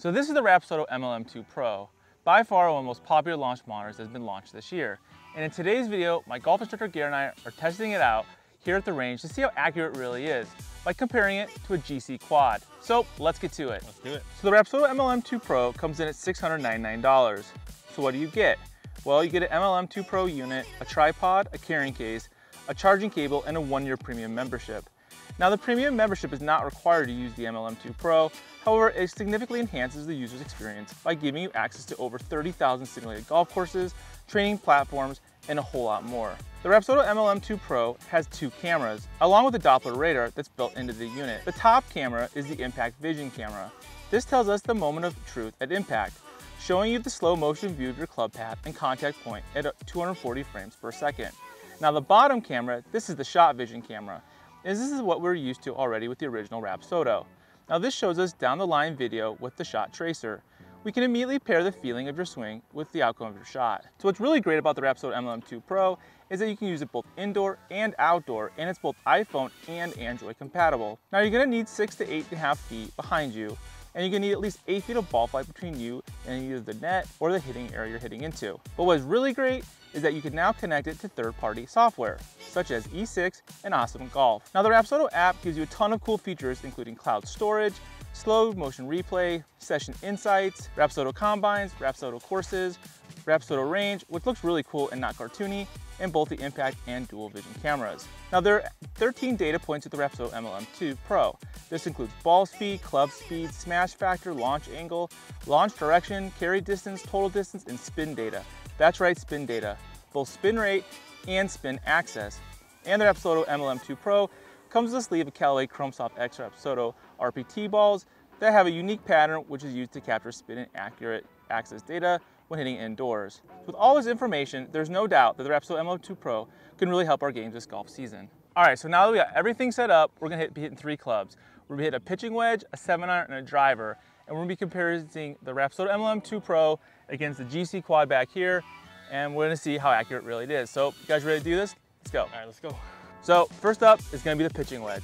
So this is the Rapsodo MLM2PRO, by far one of the most popular launch monitors that has been launched this year. And in today's video, my golf instructor Garrett and I are testing it out here at the range to see how accurate it really is by comparing it to a GCQuad. So let's get to it. Let's do it. So the Rapsodo MLM2PRO comes in at $699. So what do you get? Well, you get an MLM2PRO unit, a tripod, a carrying case, a charging cable, and a 1-year premium membership. Now the premium membership is not required to use the MLM2PRO, however it significantly enhances the user's experience by giving you access to over 30,000 simulated golf courses, training platforms, and a whole lot more. The Rapsodo MLM2PRO has 2 cameras, along with a Doppler radar that's built into the unit. The top camera is the impact vision camera. This tells us the moment of truth at impact, showing you the slow motion view of your club path and contact point at 240 frames per second. Now the bottom camera, this is the shot vision camera. This is what we're used to already with the original Rapsodo. Now this shows us down the line video with the shot tracer. We can immediately pair the feeling of your swing with the outcome of your shot. So what's really great about the Rapsodo MLM2PRO is that you can use it both indoor and outdoor, and it's both iPhone and Android compatible. Now you're gonna need 6 to 8.5 feet behind you, and you're gonna need at least 8 feet of ball flight between you and either the net or the hitting area you're hitting into. But what's really great is that you can now connect it to third-party software, such as E6 and Awesome Golf. Now the Rapsodo app gives you a ton of cool features, including cloud storage, slow motion replay, session insights, Rapsodo combines, Rapsodo courses, Rapsodo range, which looks really cool and not cartoony, and both the impact and dual vision cameras. Now there are 13 data points with the Rapsodo MLM2PRO. This includes ball speed, club speed, smash factor, launch angle, launch direction, carry distance, total distance, and spin data. That's right, spin data, both spin rate and spin access. And the Rapsodo MLM2PRO comes with a sleeve of Callaway ChromeSoft X Rapsodo RPT balls that have a unique pattern which is used to capture spin and accurate access data when hitting indoors. With all this information, there's no doubt that the Rapsodo MLM2PRO can really help our games this golf season. All right, so now that we got everything set up, we're gonna be hitting 3 clubs. We're gonna hit a pitching wedge, a 7-iron, and a driver. And we're gonna be comparing the Rapsodo MLM2PRO against the GCQuad back here, and we're gonna see how accurate it really is. So, you guys ready to do this? Let's go. All right, let's go. So, first up is gonna be the pitching wedge.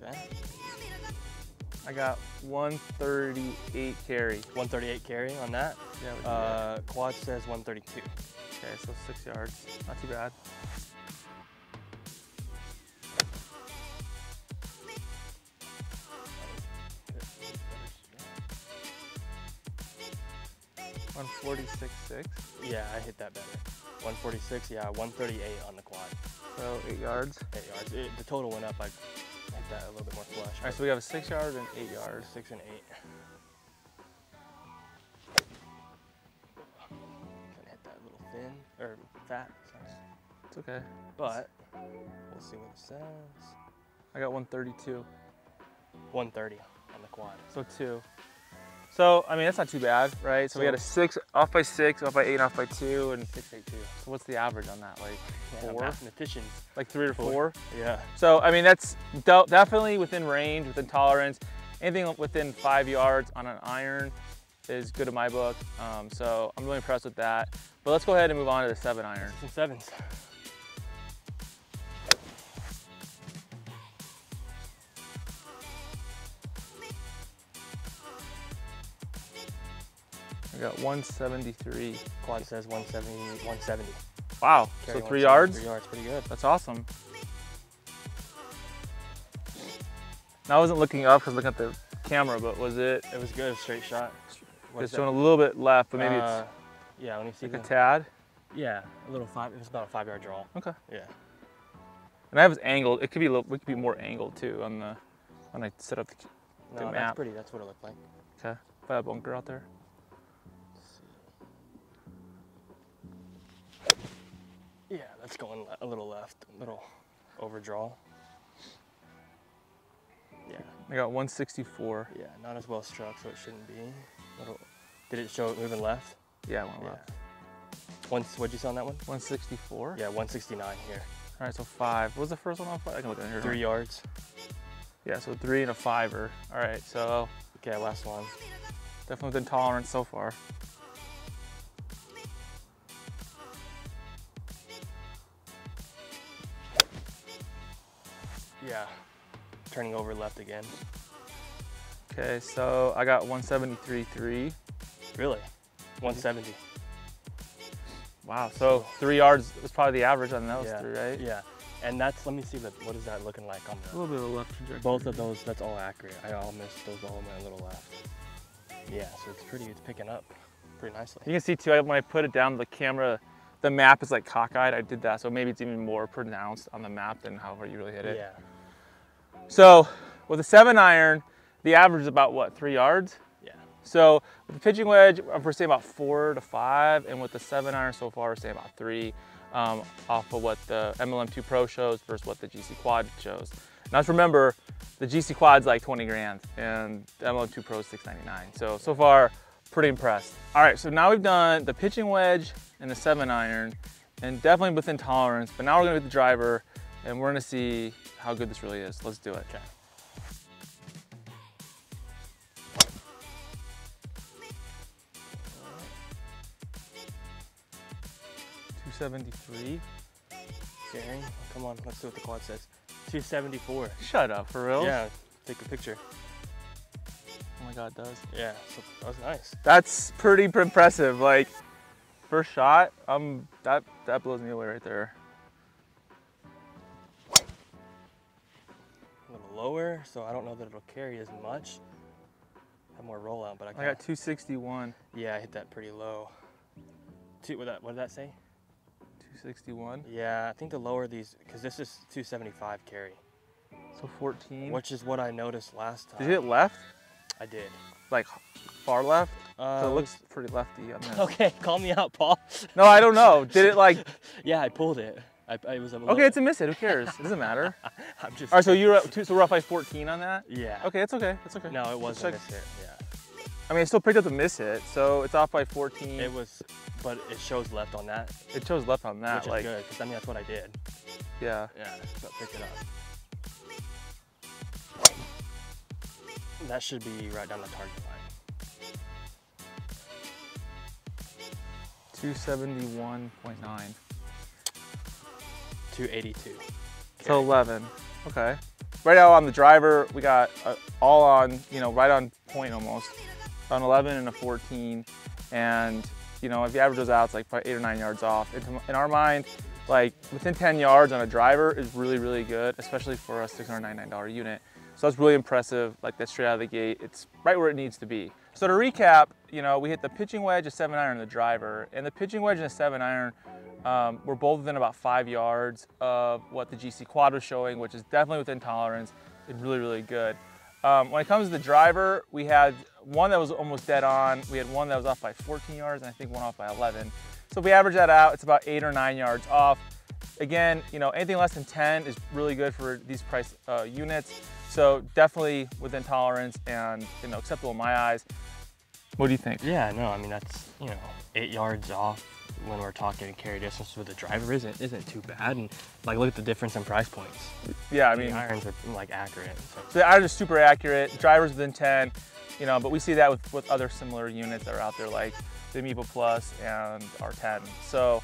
Okay. I got 138 carry. 138 carry on that. Yeah, quad says 132. Okay, so 6 yards, not too bad. $146.6. Yeah, I hit that better. 146, yeah, 138 on the quad. So 8 yards. 8 yards. The total went up. I hit that a little bit more flush. All right, so we have a 6 yard and 8 yards. 6 and 8. Gonna hit that little thin or fat. Sorry. It's okay. But we'll see what it says. I got 132. 130 on the quad. So 2. So, I mean, that's not too bad, right? So we got a 6, off by 6, off by 8, off by 2, and 682. So what's the average on that? Like 4? Mathematicians. Like 3 or 4? Yeah. So, I mean, that's definitely within range, within tolerance. Anything within 5 yards on an iron is good in my book. So I'm really impressed with that. But let's go ahead and move on to the 7-iron. Some 7s. I got 173. Quad says 170. 170. Wow, Carry so 3 yards? 3 yards, pretty good. That's awesome. Now I wasn't looking up because looking at the camera, but was it? It was good, straight shot. It's showing a little bit left, but maybe it's yeah, let me see. like a tad. Yeah, a little 5. It was about a 5-yard draw. Okay. Yeah. And I have it angled. It could be we could be more angled too on the when I set up the No, map. that's pretty. That's what it looked like. Okay. If I have a bunker out there. Yeah, that's going a little left, a little overdraw. Yeah. I got 164. Yeah, not as well struck, so it shouldn't be. Did it show it moving left? Yeah, one left. What'd you say on that one? 164? Yeah, 169 here. All right, so 5. What was the first one on 5? I can look at it here. 3 yards. Yeah, so 3 and a 5-er. All right, so. Okay, last one. Definitely within tolerance so far. Yeah, turning over left again. Okay, so I got 173.3. Really? 170. Wow, so 3 yards was probably the average on those three, right? Yeah, and that's, let me see, what is that looking like on A little bit of a left trajectory. both of those, that's all accurate. I all missed those all went a little left. Yeah, so it's picking up pretty nicely. You can see too, when I put it down, the camera, the map is like cockeyed. I did that, so maybe it's even more pronounced on the map than however you really hit it. Yeah. So with a 7-iron, the average is about what, 3 yards? Yeah. So with the pitching wedge, we're saying about 4 to 5, and with the 7-iron so far, we're saying about 3, off of what the MLM2PRO shows versus what the GCQuad shows. Now let's remember, the GCQuad's like 20 grand, and the MLM2PRO is $699. So far, pretty impressed. All right, so now we've done the pitching wedge and the 7-iron, and definitely within tolerance, but now we're gonna get the driver, and we're gonna see how good this really is. Let's do it. Okay. 273. Gary, come on, let's see what the quad says. 274. Shut up, for real? Yeah, take a picture. Oh my God, it does. Yeah, so that was nice. That's pretty impressive. Like, first shot, that blows me away right there. A little lower, so I don't know that it'll carry as much. Have more rollout, but I got 261. Yeah, I hit that pretty low. What did that say? 261. Yeah, I think the lower these, because this is 275 carry. So 14. Which is what I noticed last time. Did you hit left? I did. Like far left? So it looks pretty lefty on this. Okay, call me out, Paul. No, I don't know. Did it like? Yeah, I pulled it. I was okay, it's a miss hit. Who cares? It doesn't matter. I'm just. All right, so you're up so we're up by 14 on that. Yeah. Okay, it's okay. It's okay. No, it wasn't a miss hit. Yeah. I mean, I still picked up the miss hit, so it's off by 14. It was, but it shows left on that. It shows left on that. Which is like, good, because I mean that's what I did. Yeah. Yeah. So pick it up. That should be right down the target line. 271.9. 282. So 11. Okay. Right now on the driver, we got all on, right on point almost. On 11 and a 14. And, if you average those out, it's like probably 8 or 9 yards off. In our mind, like within 10 yards on a driver is really, really good, especially for a $699 unit. So that's really impressive, like that straight out of the gate. It's right where it needs to be. So to recap, we hit the pitching wedge, a 7-iron, and the driver. And the pitching wedge and the 7-iron were both within about 5 yards of what the GCQuad was showing, which is definitely within tolerance and really, really good. When it comes to the driver, we had one that was almost dead on. We had one that was off by 14 yards, and I think one off by 11. So if we average that out, it's about 8 or 9 yards off. Again, anything less than 10 is really good for these price units. So definitely within tolerance and acceptable in my eyes. What do you think? Yeah, no, I mean that's 8 yards off when we're talking carry distance with the driver isn't too bad, and like look at the difference in price points. Yeah, I mean the irons are like accurate. So the irons are super accurate. Drivers within 10, but we see that with other similar units that are out there like the MLM Plus and R10. So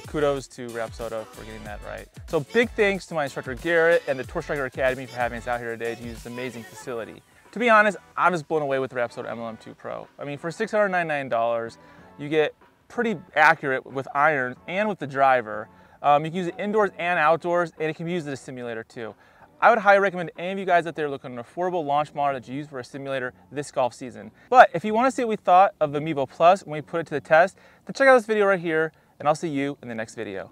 kudos to Rapsodo for getting that right. So big thanks to my instructor Garrett and the Tour Striker Academy for having us out here today to use this amazing facility. To be honest, I'm just blown away with the Rapsodo MLM2PRO. I mean, for $699, you get pretty accurate with irons and with the driver. You can use it indoors and outdoors, and it can be used as a simulator too. I would highly recommend any of you guys out there looking at an affordable launch model that you use for a simulator this golf season. But if you want to see what we thought of the MLM Plus when we put it to the test, then check out this video right here, and I'll see you in the next video.